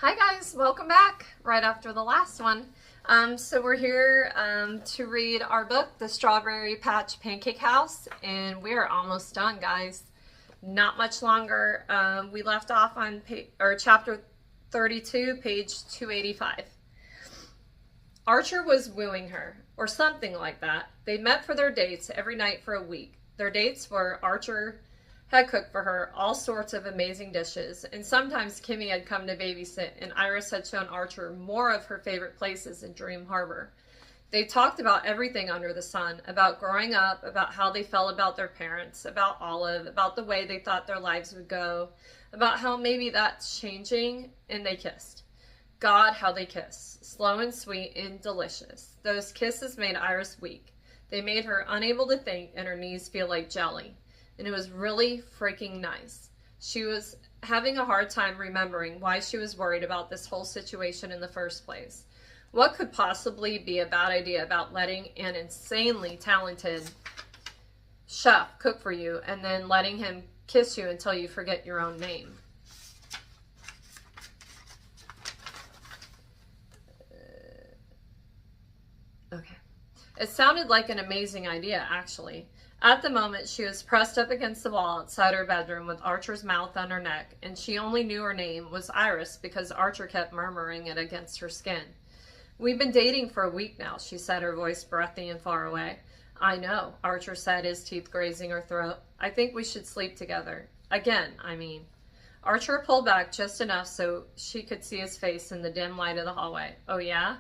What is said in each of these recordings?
Hi guys, welcome back right after the last one. So we're here to read our book, The Strawberry Patch Pancake House, and we're almost done, guys. Not much longer. We left off on chapter 32, page 285. Archer was wooing her, or something like that. They met for their dates every night for a week. Their dates were Archer had cooked for her all sorts of amazing dishes, and sometimes Kimmy had come to babysit, and Iris had shown Archer more of her favorite places in Dream Harbor. They talked about everything under the sun, about growing up, about how they felt about their parents, about Olive, about the way they thought their lives would go, about how maybe that's changing, and they kissed. God, how they kissed. Slow and sweet and delicious. Those kisses made Iris weak. They made her unable to think, and her knees feel like jelly. And it was really freaking nice. She was having a hard time remembering why she was worried about this whole situation in the first place. What could possibly be a bad idea about letting an insanely talented chef cook for you and then letting him kiss you until you forget your own name? Okay. It sounded like an amazing idea, actually. At the moment, she was pressed up against the wall outside her bedroom with Archer's mouth on her neck, and she only knew her name was Iris because Archer kept murmuring it against her skin. "We've been dating for a week now," she said, her voice breathy and far away. "I know," Archer said, his teeth grazing her throat. "I think we should sleep together. Again, I mean." Archer pulled back just enough so she could see his face in the dim light of the hallway. "Oh, yeah?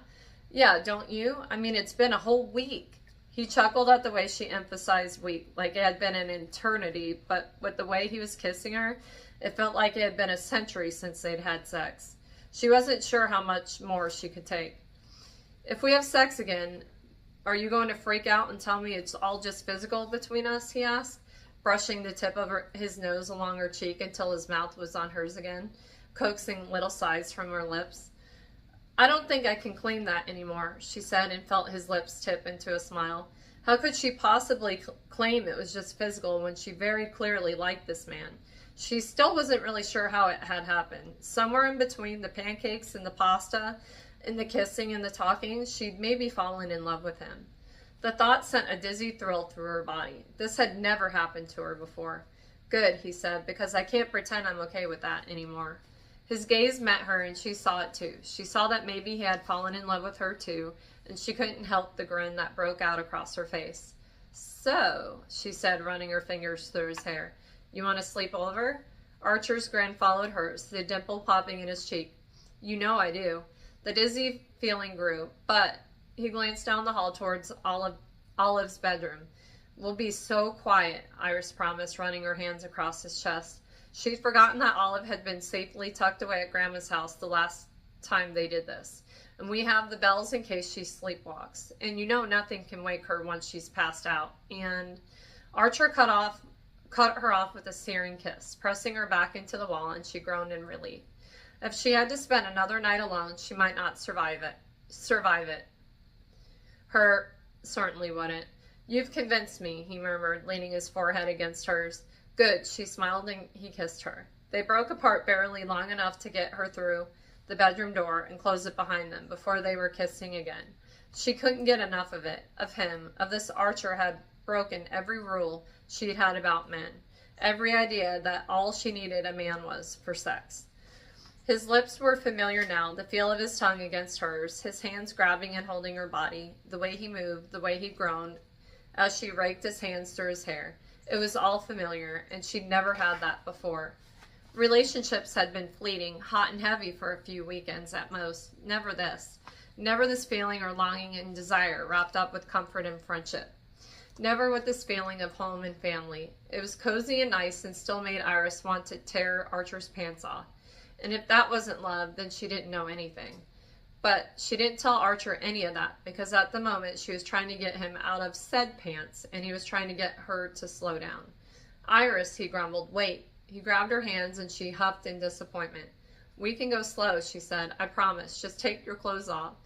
Yeah, don't you? I mean, it's been a whole week." He chuckled at the way she emphasized week, like it had been an eternity, but with the way he was kissing her, it felt like it had been a century since they'd had sex. She wasn't sure how much more she could take. "If we have sex again, are you going to freak out and tell me it's all just physical between us?" he asked, brushing the tip of his nose along her cheek until his mouth was on hers again, coaxing little sighs from her lips. "I don't think I can claim that anymore," she said, and felt his lips tip into a smile. How could she possibly claim it was just physical when she very clearly liked this man? She still wasn't really sure how it had happened. Somewhere in between the pancakes and the pasta, and the kissing and the talking, she'd maybe fallen in love with him. The thought sent a dizzy thrill through her body. This had never happened to her before. "Good," he said, "because I can't pretend I'm okay with that anymore." His gaze met her, and she saw it too. She saw that maybe he had fallen in love with her too, and she couldn't help the grin that broke out across her face. "So," she said, running her fingers through his hair, "you want to sleep over?" Archer's grin followed hers, the dimple popping in his cheek. "You know I do." The dizzy feeling grew, but he glanced down the hall towards Olive's bedroom. "We'll be so quiet," Iris promised, running her hands across his chest. She'd forgotten that Olive had been safely tucked away at Grandma's house the last time they did this. "And we have the bells in case she sleepwalks. And you know nothing can wake her once she's passed out." And Archer cut her off with a searing kiss, pressing her back into the wall, and she groaned in relief. If she had to spend another night alone, she might not survive it. Her certainly wouldn't. "You've convinced me," he murmured, leaning his forehead against hers. "Good," she smiled, and he kissed her. They broke apart barely long enough to get her through the bedroom door and close it behind them before they were kissing again. She couldn't get enough of it, of him, of this Archer had broken every rule she'd had about men, every idea that all she needed a man was for sex. His lips were familiar now, the feel of his tongue against hers, his hands grabbing and holding her body, the way he moved, the way he groaned as she raked his hands through his hair. It was all familiar, and she'd never had that before. Relationships had been fleeting, hot and heavy for a few weekends at most. Never this. Never this feeling or longing and desire wrapped up with comfort and friendship. Never with this feeling of home and family. It was cozy and nice and still made Iris want to tear Archer's pants off. And if that wasn't love, then she didn't know anything. But she didn't tell Archer any of that, because at the moment she was trying to get him out of said pants, and he was trying to get her to slow down. "Iris," he grumbled, "wait." He grabbed her hands, and she huffed in disappointment. "We can go slow," she said. "I promise. Just take your clothes off."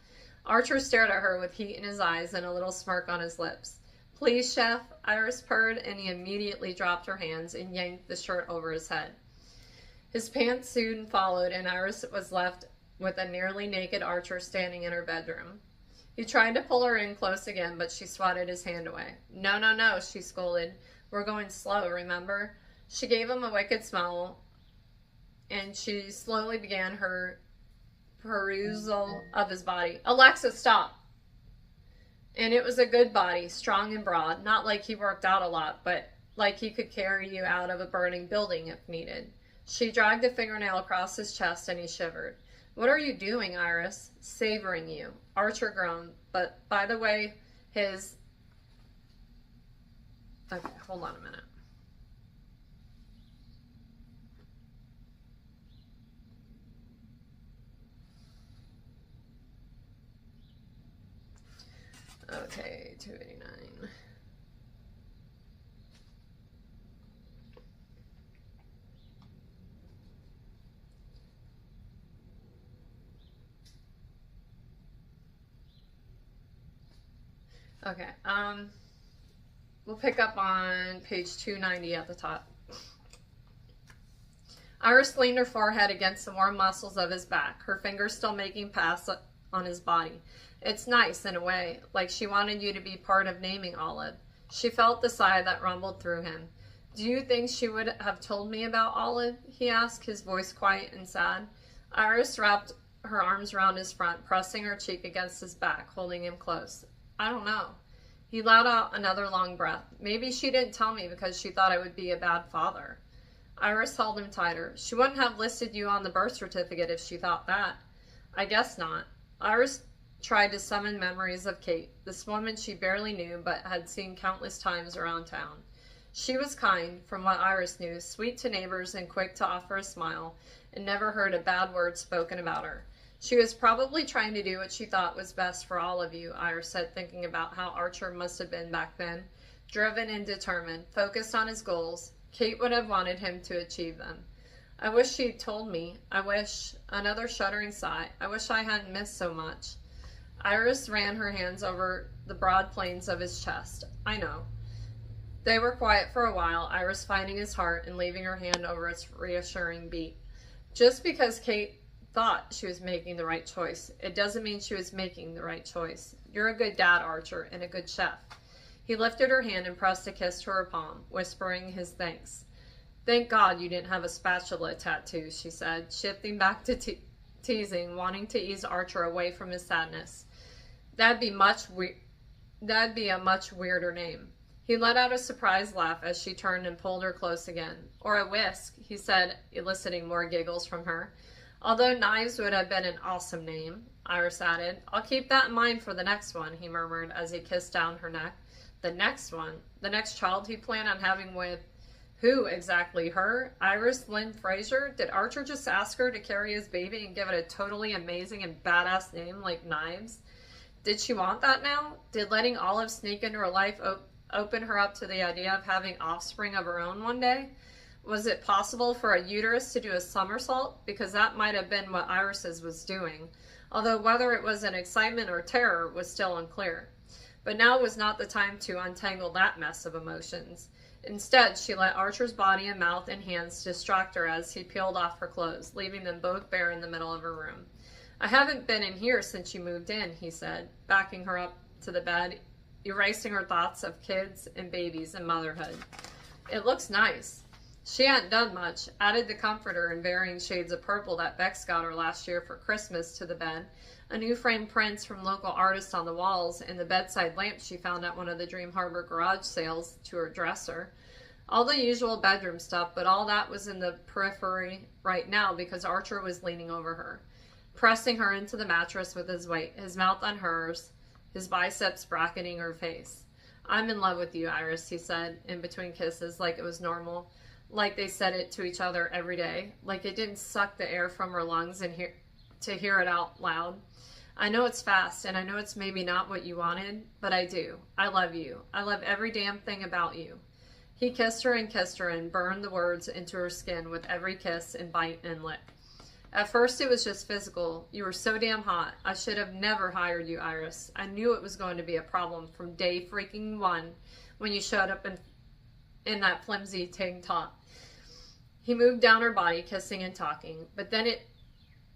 Archer stared at her with heat in his eyes and a little smirk on his lips. "Please, Chef," Iris purred, and he immediately dropped her hands and yanked the shirt over his head. His pants soon followed, and Iris was left with a nearly naked Archer standing in her bedroom. He tried to pull her in close again, but she swatted his hand away. No, no, no, she scolded. We're going slow, remember? She gave him a wicked smile, and she slowly began her perusal of his body. Alexa, stop! And it was a good body, strong and broad, not like he worked out a lot, but like he could carry you out of a burning building if needed. She dragged a fingernail across his chest and he shivered. What are you doing, Iris? Savoring you. Archer groaned, but by the way, his... Okay, hold on a minute. Okay, 289. Okay, we'll pick up on page 290 at the top. Iris leaned her forehead against the warm muscles of his back, her fingers still making paths on his body. It's nice, in a way, like she wanted you to be part of naming Olive. She felt the sigh that rumbled through him. Do you think she would have told me about Olive? He asked, his voice quiet and sad. Iris wrapped her arms around his front, pressing her cheek against his back, holding him close. I don't know. He let out another long breath. Maybe she didn't tell me because she thought I would be a bad father. Iris held him tighter. She wouldn't have listed you on the birth certificate if she thought that. I guess not. Iris tried to summon memories of Kate, this woman she barely knew but had seen countless times around town. She was kind, from what Iris knew, sweet to neighbors and quick to offer a smile, and never heard a bad word spoken about her. She was probably trying to do what she thought was best for all of you, Iris said, thinking about how Archer must have been back then. Driven and determined, focused on his goals, Kate would have wanted him to achieve them. I wish she'd told me. I wish, another shuddering sigh, I wish I hadn't missed so much. Iris ran her hands over the broad planes of his chest. I know. They were quiet for a while, Iris finding his heart and leaving her hand over its reassuring beat. Just because Kate thought she was making the right choice, it doesn't mean she was making the right choice. You're a good dad, Archer, and a good chef. He lifted her hand and pressed a kiss to her palm, whispering his thanks. Thank God you didn't have a spatula tattoo, she said, shifting back to teasing, wanting to ease Archer away from his sadness. That'd be a much weirder name. He let out a surprised laugh as she turned and pulled her close again. Or a whisk, he said, eliciting more giggles from her. Although Knives would have been an awesome name, Iris added. I'll keep that in mind for the next one, he murmured as he kissed down her neck. The next one? The next child he planned on having with... Who exactly? Her? Iris Lynn Fraser? Did Archer just ask her to carry his baby and give it a totally amazing and badass name like Knives? Did she want that now? Did letting Olive sneak into her life open her up to the idea of having offspring of her own one day? Was it possible for a uterus to do a somersault? Because that might have been what Iris's was doing, although whether it was an excitement or terror was still unclear. But now was not the time to untangle that mess of emotions. Instead, she let Archer's body and mouth and hands distract her as he peeled off her clothes, leaving them both bare in the middle of her room. I haven't been in here since you moved in, he said, backing her up to the bed, erasing her thoughts of kids and babies and motherhood. It looks nice. She hadn't done much, added the comforter in varying shades of purple that Bex got her last year for Christmas to the bed, a new framed prints from local artists on the walls, and the bedside lamp she found at one of the Dream Harbor garage sales to her dresser. All the usual bedroom stuff, but all that was in the periphery right now because Archer was leaning over her, pressing her into the mattress with his weight, his mouth on hers, his biceps bracketing her face. I'm in love with you, Iris, he said, in between kisses, like it was normal, like they said it to each other every day, like it didn't suck the air from her lungs and to hear it out loud. I know it's fast, and I know it's maybe not what you wanted, but I do. I love you. I love every damn thing about you. He kissed her and burned the words into her skin with every kiss and bite and lick. At first it was just physical. You were so damn hot. I should have never hired you, Iris. I knew it was going to be a problem from day freaking one when you showed up in that flimsy tank top. He moved down her body, kissing and talking, but then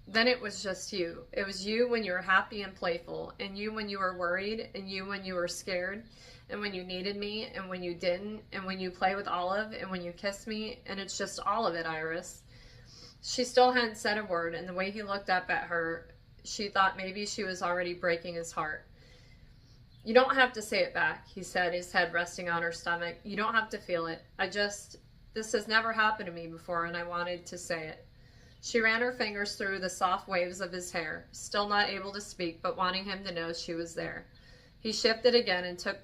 Then it was just you. It was you when you were happy and playful, and you when you were worried, and you when you were scared, and when you needed me, and when you didn't, and when you play with Olive, and when you kissed me, and it's just all of it, Iris. She still hadn't said a word, and the way he looked up at her, she thought maybe she was already breaking his heart. You don't have to say it back, he said, his head resting on her stomach. You don't have to feel it. This has never happened to me before, and I wanted to say it. She ran her fingers through the soft waves of his hair, still not able to speak, but wanting him to know she was there. He shifted again and took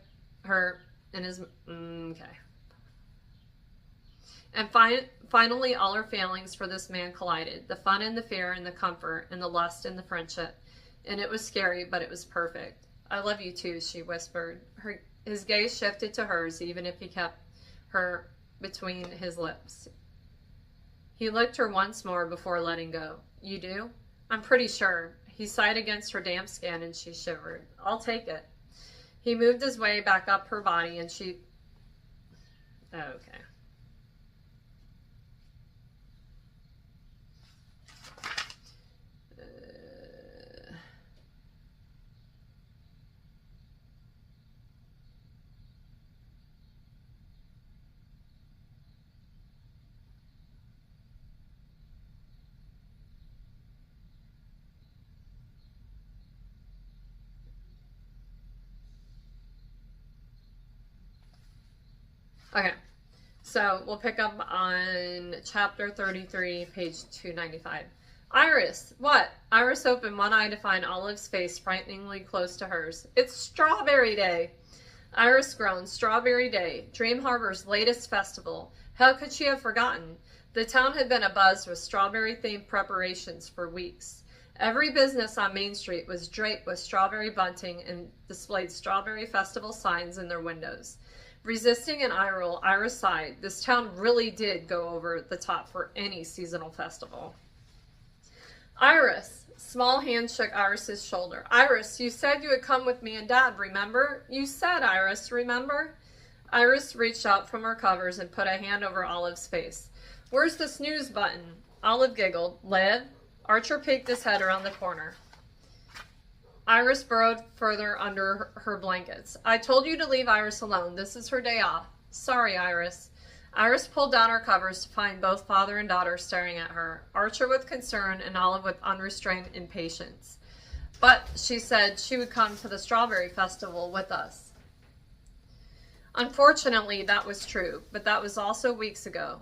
her in his... Okay. And finally, all her failings for this man collided. The fun and the fear and the comfort and the lust and the friendship. And it was scary, but it was perfect. I love you too, she whispered. His gaze shifted to hers, even if he kept her between his lips. He licked her once more before letting go. You do? I'm pretty sure. He sighed against her damp skin and she shivered. I'll take it. He moved his way back up her body and she... Okay. Okay, so we'll pick up on chapter 33, page 295. Iris, what? Iris opened one eye to find Olive's face frighteningly close to hers. It's Strawberry Day. Iris groaned. Strawberry Day, Dream Harbor's latest festival. How could she have forgotten? The town had been abuzz with strawberry-themed preparations for weeks. Every business on Main Street was draped with strawberry bunting and displayed strawberry festival signs in their windows. Resisting an eye roll, Iris sighed. This town really did go over the top for any seasonal festival. Iris! Small hand shook Iris's shoulder. Iris, you said you would come with me and Dad, remember? You said, Iris, remember? Iris reached out from her covers and put a hand over Olive's face. Where's the snooze button? Olive giggled. Liv? Archer peeked his head around the corner. Iris burrowed further under her blankets. I told you to leave Iris alone. This is her day off. Sorry, Iris. Iris pulled down her covers to find both father and daughter staring at her, Archer with concern and Olive with unrestrained impatience. But she said she would come to the Strawberry Festival with us. Unfortunately, that was true, but that was also weeks ago.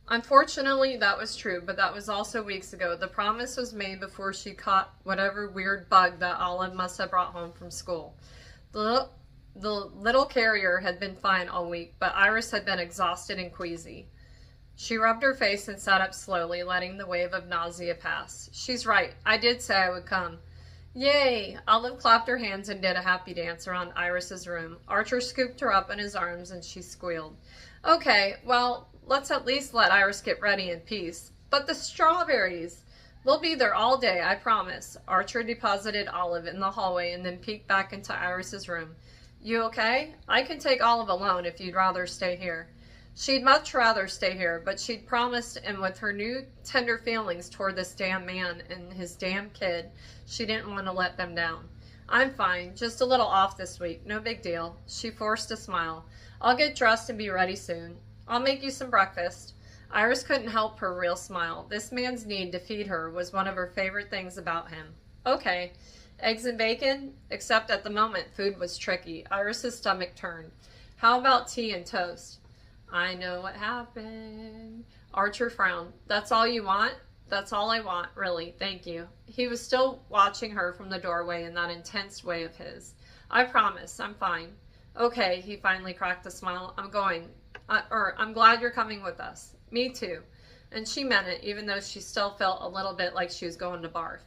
Unfortunately, that was true, but that was also weeks ago. The promise was made before she caught whatever weird bug that Olive must have brought home from school. The little carrier had been fine all week, but Iris had been exhausted and queasy. She rubbed her face and sat up slowly, letting the wave of nausea pass. She's right. I did say I would come. Yay! Olive clapped her hands and did a happy dance around Iris's room. Archer scooped her up in his arms and she squealed. Okay, well, let's at least let Iris get ready in peace. But the strawberries! They'll be there all day, I promise. Archer deposited Olive in the hallway and then peeked back into Iris's room. You okay? I can take Olive alone if you'd rather stay here. She'd much rather stay here, but she'd promised, and with her new tender feelings toward this damn man and his damn kid, she didn't want to let them down. I'm fine, just a little off this week, no big deal. She forced a smile. I'll get dressed and be ready soon. I'll make you some breakfast. Iris couldn't help her real smile. This man's need to feed her was one of her favorite things about him. Okay. Eggs and bacon? Except at the moment, food was tricky. Iris's stomach turned. How about tea and toast? I know what happened. Archer frowned. That's all you want? That's all I want, really. Thank you. He was still watching her from the doorway in that intense way of his. I promise. I'm fine. Okay, he finally cracked a smile. I'm going. I'm glad you're coming with us. Me too. And she meant it, even though she still felt a little bit like she was going to barf.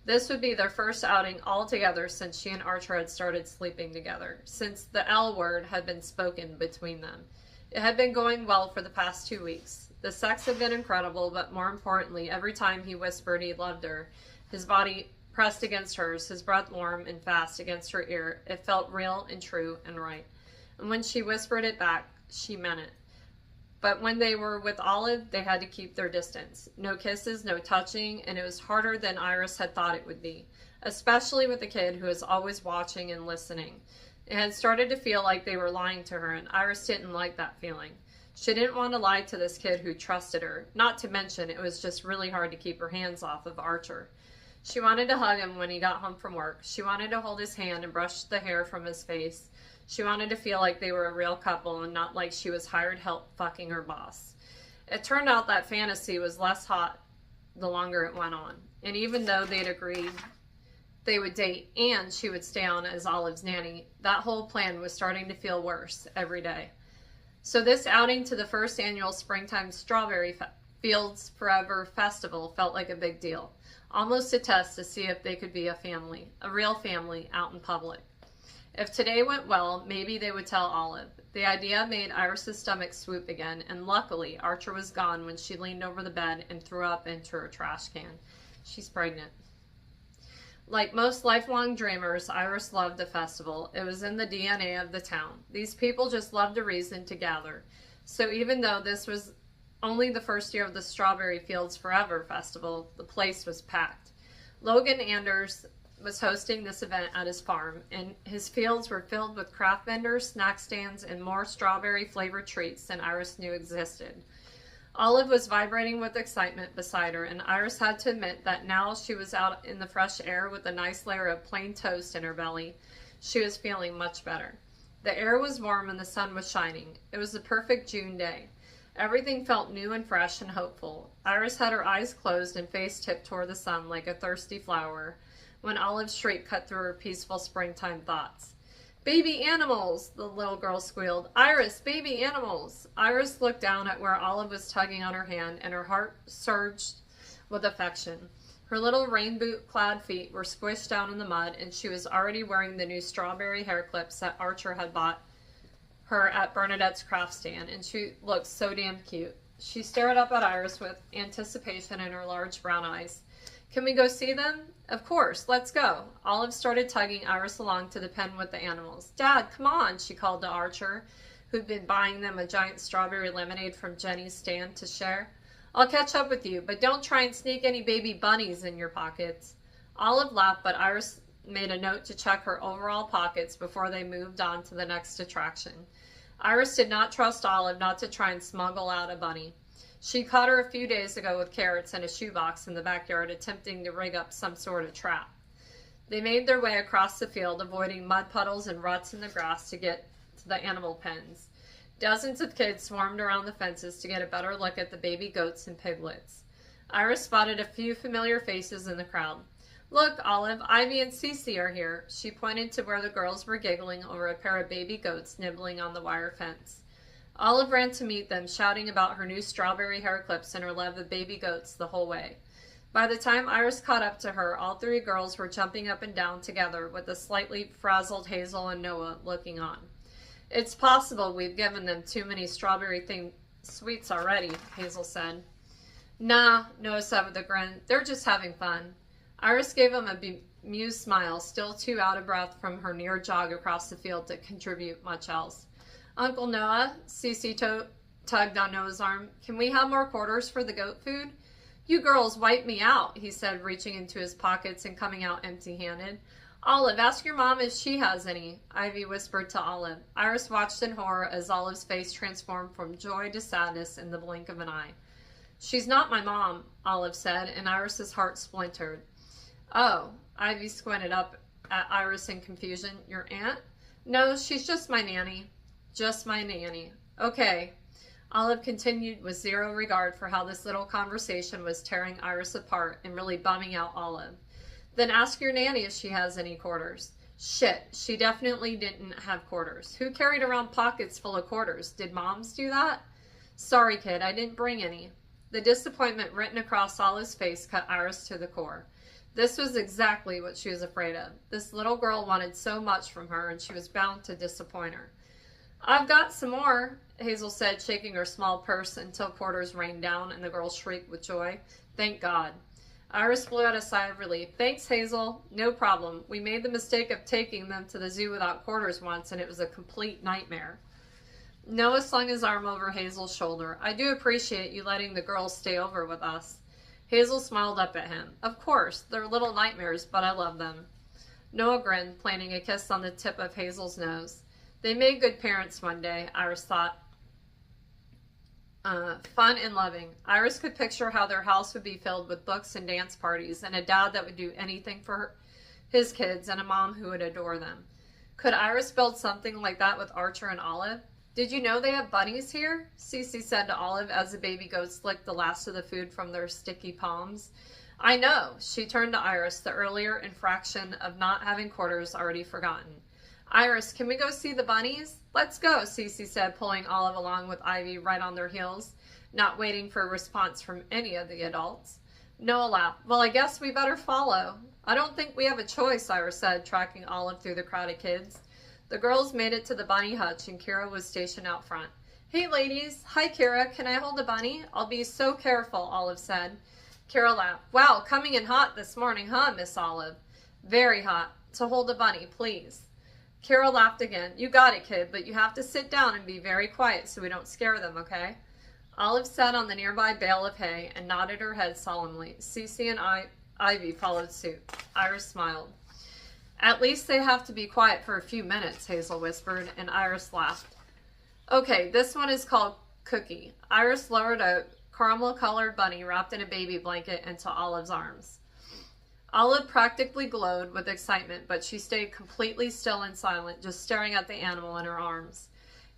This would be their first outing all together since she and Archer had started sleeping together, since the L word had been spoken between them. It had been going well for the past 2 weeks. The sex had been incredible, but more importantly, every time he whispered he loved her, his body pressed against hers, his breath warm and fast against her ear. It felt real and true and right. And when she whispered it back, she meant it. But when they were with Olive, they had to keep their distance. No kisses, no touching, and it was harder than Iris had thought it would be, especially with a kid who was always watching and listening. It had started to feel like they were lying to her, and Iris didn't like that feeling. She didn't want to lie to this kid who trusted her, not to mention it was just really hard to keep her hands off of Archer. She wanted to hug him when he got home from work. She wanted to hold his hand and brush the hair from his face. She wanted to feel like they were a real couple and not like she was hired help fucking her boss. It turned out that fantasy was less hot the longer it went on. And even though they'd agreed they would date and she would stay on as Olive's nanny, that whole plan was starting to feel worse every day. So this outing to the first annual Springtime Strawberry Fields Forever Festival felt like a big deal. Almost a test to see if they could be a family, a real family out in public. If today went well, maybe they would tell Olive. The idea made Iris's stomach swoop again, and luckily Archer was gone when she leaned over the bed and threw up into her trash can. She's pregnant. Like most lifelong dreamers, Iris loved the festival. It was in the DNA of the town. These people just loved a reason to gather. So even though this was only the first year of the Strawberry Fields Forever Festival, the place was packed. Logan Anders was hosting this event at his farm, and his fields were filled with craft vendors, snack stands, and more strawberry-flavored treats than Iris knew existed. Olive was vibrating with excitement beside her, and Iris had to admit that now she was out in the fresh air with a nice layer of plain toast in her belly, she was feeling much better. The air was warm and the sun was shining. It was the perfect June day. Everything felt new and fresh and hopeful. Iris had her eyes closed and face tipped toward the sun like a thirsty flower, when Olive's shriek cut through her peaceful springtime thoughts. "Baby animals!" the little girl squealed. "Iris, baby animals!" Iris looked down at where Olive was tugging on her hand, and her heart surged with affection. Her little rain boot-clad feet were squished down in the mud, and she was already wearing the new strawberry hair clips that Archer had bought her at Bernadette's craft stand, and she looked so damn cute. She stared up at Iris with anticipation in her large brown eyes. "Can we go see them?" "Of course, let's go." Olive started tugging Iris along to the pen with the animals. "Dad, come on," she called to Archer, who'd been buying them a giant strawberry lemonade from Jenny's stand to share. "I'll catch up with you, but don't try and sneak any baby bunnies in your pockets." Olive laughed, but Iris made a note to check her overall pockets before they moved on to the next attraction. Iris did not trust Olive not to try and smuggle out a bunny. She caught her a few days ago with carrots in a shoebox in the backyard, attempting to rig up some sort of trap. They made their way across the field, avoiding mud puddles and ruts in the grass to get to the animal pens. Dozens of kids swarmed around the fences to get a better look at the baby goats and piglets. Iris spotted a few familiar faces in the crowd. "Look, Olive, Ivy and Cece are here." She pointed to where the girls were giggling over a pair of baby goats nibbling on the wire fence. Olive ran to meet them, shouting about her new strawberry hair clips and her love of baby goats the whole way. By the time Iris caught up to her, all three girls were jumping up and down together, with the slightly frazzled Hazel and Noah looking on. "It's possible we've given them too many strawberry-themed sweets already," Hazel said. "Nah," Noah said with a grin. "They're just having fun." Iris gave him a bemused smile, still too out of breath from her near jog across the field to contribute much else. "Uncle Noah," Cece tugged on Noah's arm, "can we have more quarters for the goat food?" "You girls wiped me out," he said, reaching into his pockets and coming out empty-handed. "Olive, ask your mom if she has any," Ivy whispered to Olive. Iris watched in horror as Olive's face transformed from joy to sadness in the blink of an eye. "She's not my mom," Olive said, and Iris's heart splintered. "Oh," Ivy squinted up at Iris in confusion. "Your aunt?" "No, she's just my nanny." "Just my nanny. Okay." Olive continued with zero regard for how this little conversation was tearing Iris apart and really bumming out Olive. "Then ask your nanny if she has any quarters." "Shit, she definitely didn't have quarters. Who carried around pockets full of quarters? Did moms do that?" "Sorry, kid, I didn't bring any." The disappointment written across Olive's face cut Iris to the core. This was exactly what she was afraid of. This little girl wanted so much from her, and she was bound to disappoint her. "I've got some more," Hazel said, shaking her small purse until quarters rained down and the girl shrieked with joy. "Thank God." Iris blew out a sigh of relief. Thanks, Hazel. No problem. We made the mistake of taking them to the zoo without quarters once, and it was a complete nightmare. Noah slung his arm over Hazel's shoulder. I do appreciate you letting the girls stay over with us. Hazel smiled up at him. Of course, they're little nightmares, but I love them. Noah grinned, planting a kiss on the tip of Hazel's nose. They made good parents one day, Iris thought. Fun and loving. Iris could picture how their house would be filled with books and dance parties, and a dad that would do anything for his kids, and a mom who would adore them. Could Iris build something like that with Archer and Olive? Did you know they have bunnies here? Cece said to Olive as the baby goats licked the last of the food from their sticky palms. I know. She turned to Iris, the earlier infraction of not having quarters already forgotten. Iris, can we go see the bunnies? Let's go, Cece said, pulling Olive along with Ivy right on their heels, not waiting for a response from any of the adults. Noah laughed. Well, I guess we better follow. I don't think we have a choice, Iris said, tracking Olive through the crowd of kids. The girls made it to the bunny hutch, and Kira was stationed out front. Hey, ladies. Hi, Kira. Can I hold a bunny? I'll be so careful, Olive said. Kira laughed. Wow, coming in hot this morning, huh, Miss Olive? Very hot. To hold a bunny, please. Kira laughed again. You got it, kid, but you have to sit down and be very quiet so we don't scare them, okay? Olive sat on the nearby bale of hay and nodded her head solemnly. Cece and Ivy followed suit. Iris smiled. At least they have to be quiet for a few minutes, Hazel whispered, and Iris laughed. Okay, this one is called Cookie. Iris lowered a caramel-colored bunny wrapped in a baby blanket into Olive's arms. Olive practically glowed with excitement, but she stayed completely still and silent, just staring at the animal in her arms.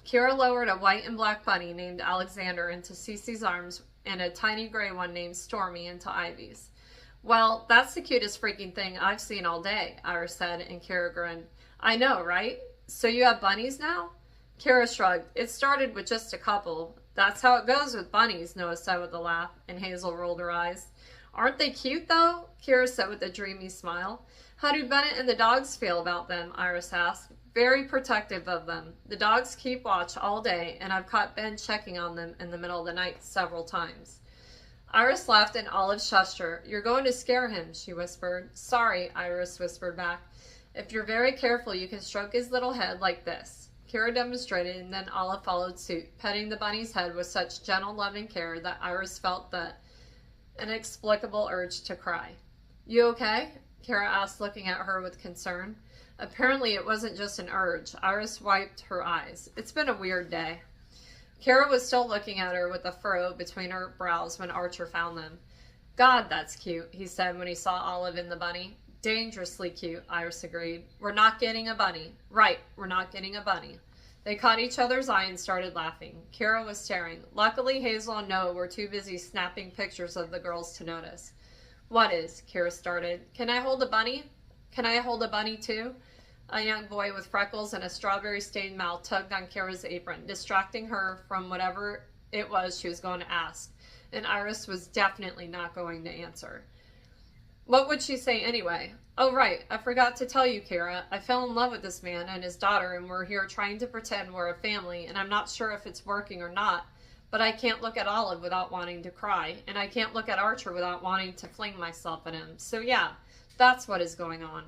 Kira lowered a white and black bunny named Alexander into Cece's arms and a tiny gray one named Stormy into Ivy's. Well, that's the cutest freaking thing I've seen all day, Iris said, and Kira grinned. I know, right? So you have bunnies now? Kira shrugged. It started with just a couple. That's how it goes with bunnies, Noah said with a laugh, and Hazel rolled her eyes. Aren't they cute, though? Kira said with a dreamy smile. How do Bennett and the dogs feel about them? Iris asked. Very protective of them. The dogs keep watch all day, and I've caught Ben checking on them in the middle of the night several times. Iris laughed and Olive shushed her. You're going to scare him, she whispered. Sorry, Iris whispered back. If you're very careful, you can stroke his little head like this. Kira demonstrated, and then Olive followed suit, petting the bunny's head with such gentle, loving care that Iris felt the inexplicable urge to cry. You okay? Kira asked, looking at her with concern. Apparently it wasn't just an urge. Iris wiped her eyes. It's been a weird day. Kara was still looking at her with a furrow between her brows when Archer found them. God, that's cute, he said when he saw Olive and the bunny. Dangerously cute, Iris agreed. We're not getting a bunny. Right, we're not getting a bunny. They caught each other's eye and started laughing. Kira was staring. Luckily, Hazel and Noah were too busy snapping pictures of the girls to notice. What is? Kira started. Can I hold a bunny? Can I hold a bunny too? A young boy with freckles and a strawberry-stained mouth tugged on Kira's apron, distracting her from whatever it was she was going to ask, and Iris was definitely not going to answer. What would she say anyway? Oh, right, I forgot to tell you, Kira. I fell in love with this man and his daughter, and we're here trying to pretend we're a family, and I'm not sure if it's working or not, but I can't look at Olive without wanting to cry, and I can't look at Archer without wanting to fling myself at him. So yeah, that's what is going on.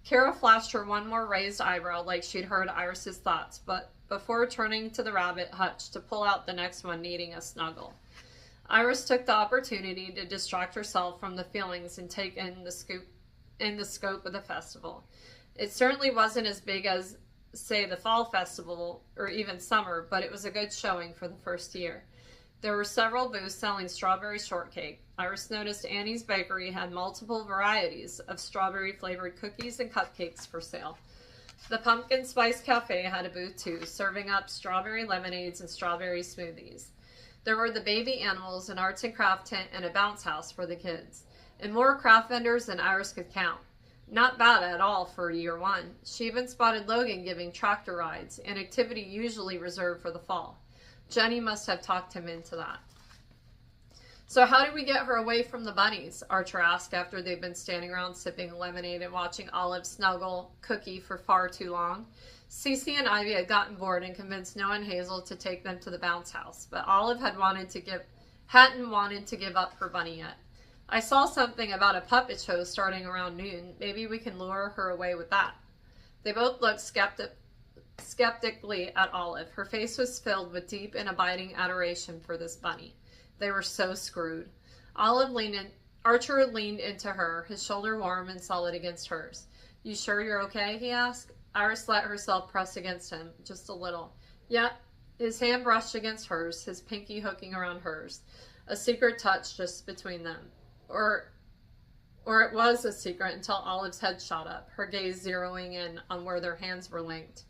Kara flashed her one more raised eyebrow like she'd heard Iris's thoughts, but before turning to the rabbit hutch to pull out the next one needing a snuggle. Iris took the opportunity to distract herself from the feelings and take in the scope of the festival. It certainly wasn't as big as, say, the fall festival or even summer, but it was a good showing for the first year. There were several booths selling strawberry shortcake. Iris noticed Annie's Bakery had multiple varieties of strawberry-flavored cookies and cupcakes for sale. The Pumpkin Spice Cafe had a booth too, serving up strawberry lemonades and strawberry smoothies. There were the baby animals, an arts and craft tent, and a bounce house for the kids. And more craft vendors than Iris could count. Not bad at all for year one. She even spotted Logan giving tractor rides, an activity usually reserved for the fall. Jenny must have talked him into that. So how do we get her away from the bunnies? Archer asked after they'd been standing around sipping lemonade and watching Olive snuggle Cookie for far too long. Cece and Ivy had gotten bored and convinced Noah and Hazel to take them to the bounce house, but Olive hadn't wanted to give up her bunny yet. I saw something about a puppet show starting around noon. Maybe we can lure her away with that. They both looked skeptically at Olive. Her face was filled with deep and abiding adoration for this bunny. They were so screwed. Archer leaned into her, his shoulder warm and solid against hers. You sure you're okay? He asked. Iris let herself press against him, just a little. Yep. His hand brushed against hers, his pinky hooking around hers. A secret touch just between them. Or it was a secret until Olive's head shot up, her gaze zeroing in on where their hands were linked.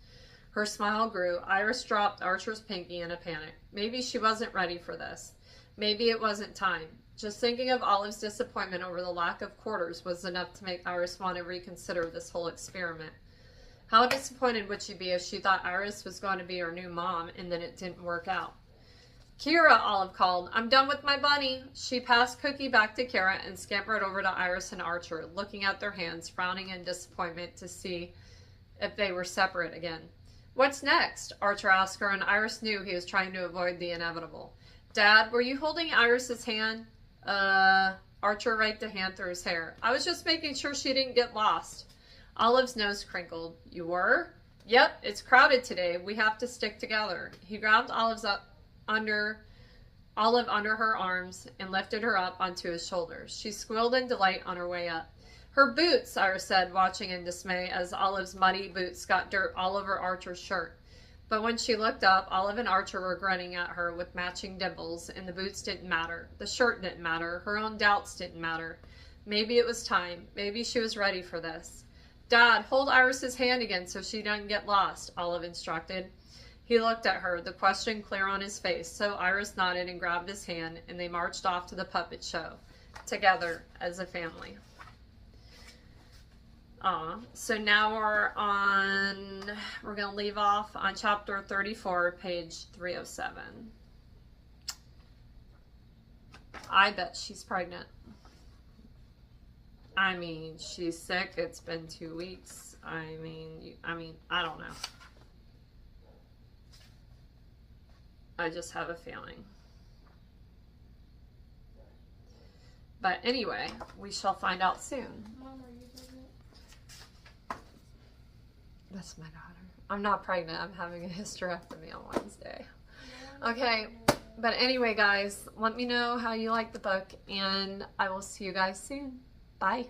Her smile grew. Iris dropped Archer's pinky in a panic. Maybe she wasn't ready for this. Maybe it wasn't time. Just thinking of Olive's disappointment over the lack of quarters was enough to make Iris want to reconsider this whole experiment. How disappointed would she be if she thought Iris was going to be her new mom and then it didn't work out? Kira, Olive called. I'm done with my bunny. She passed Cookie back to Kira and scampered over to Iris and Archer, looking at their hands, frowning in disappointment to see if they were separate again. What's next? Archer asked her, and Iris knew he was trying to avoid the inevitable. Dad, were you holding Iris's hand? Archer raked a hand through his hair. I was just making sure she didn't get lost. Olive's nose crinkled. You were? Yep, it's crowded today. We have to stick together. He grabbed Olive under her arms and lifted her up onto his shoulders. She squealed in delight on her way up. Her boots, Iris said, watching in dismay as Olive's muddy boots got dirt all over Archer's shirt. But when she looked up, Olive and Archer were grinning at her with matching dimples, and the boots didn't matter. The shirt didn't matter. Her own doubts didn't matter. Maybe it was time. Maybe she was ready for this. Dad, hold Iris's hand again so she doesn't get lost, Olive instructed. He looked at her, the question clear on his face, so Iris nodded and grabbed his hand, and they marched off to the puppet show, together as a family. So now we're going to leave off on chapter 34, page 307. I bet she's pregnant. I mean, she's sick. It's been 2 weeks. I mean, I don't know. I just have a feeling. But anyway, we shall find out soon. Mom, are you pregnant? That's my daughter. I'm not pregnant. I'm having a hysterectomy on Wednesday. Okay, but anyway, guys, let me know how you like the book, and I will see you guys soon. Bye.